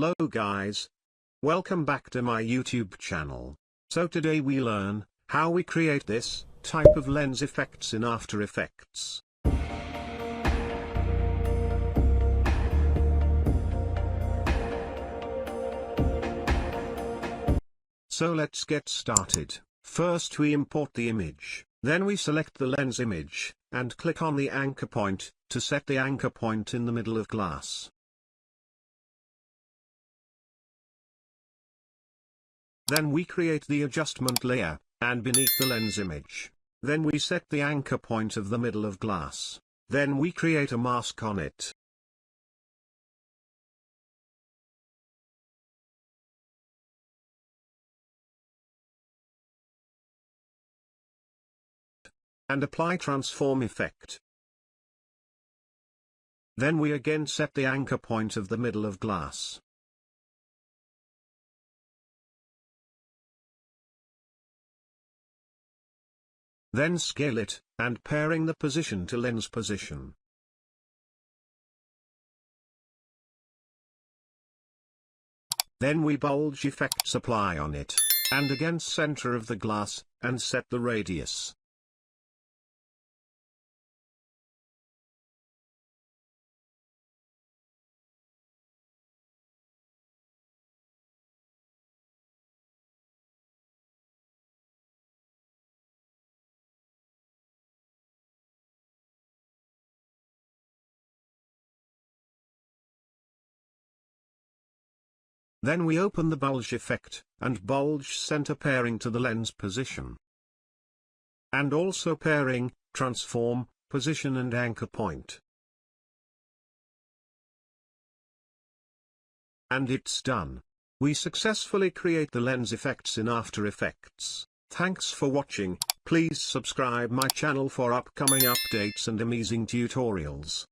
Hello guys. Welcome back to my YouTube channel. So today we learn how we create this type of lens effects in After Effects. So let's get started. First we import the image, then we select the lens image, and click on the anchor point, to set the anchor point in the middle of glass. Then we create the adjustment layer, and beneath the lens image. Then we set the anchor point of the middle of glass. Then we create a mask on it. And apply transform effect. Then we again set the anchor point of the middle of glass. Then scale it, and pairing the position to lens position. Then we bulge effects apply on it, and against center of the glass, and set the radius. Then we open the bulge effect, and bulge center pairing to the lens position. And also pairing, transform, position and anchor point. And it's done. We successfully create the lens effects in After Effects. Thanks for watching. Please subscribe my channel for upcoming updates and amazing tutorials.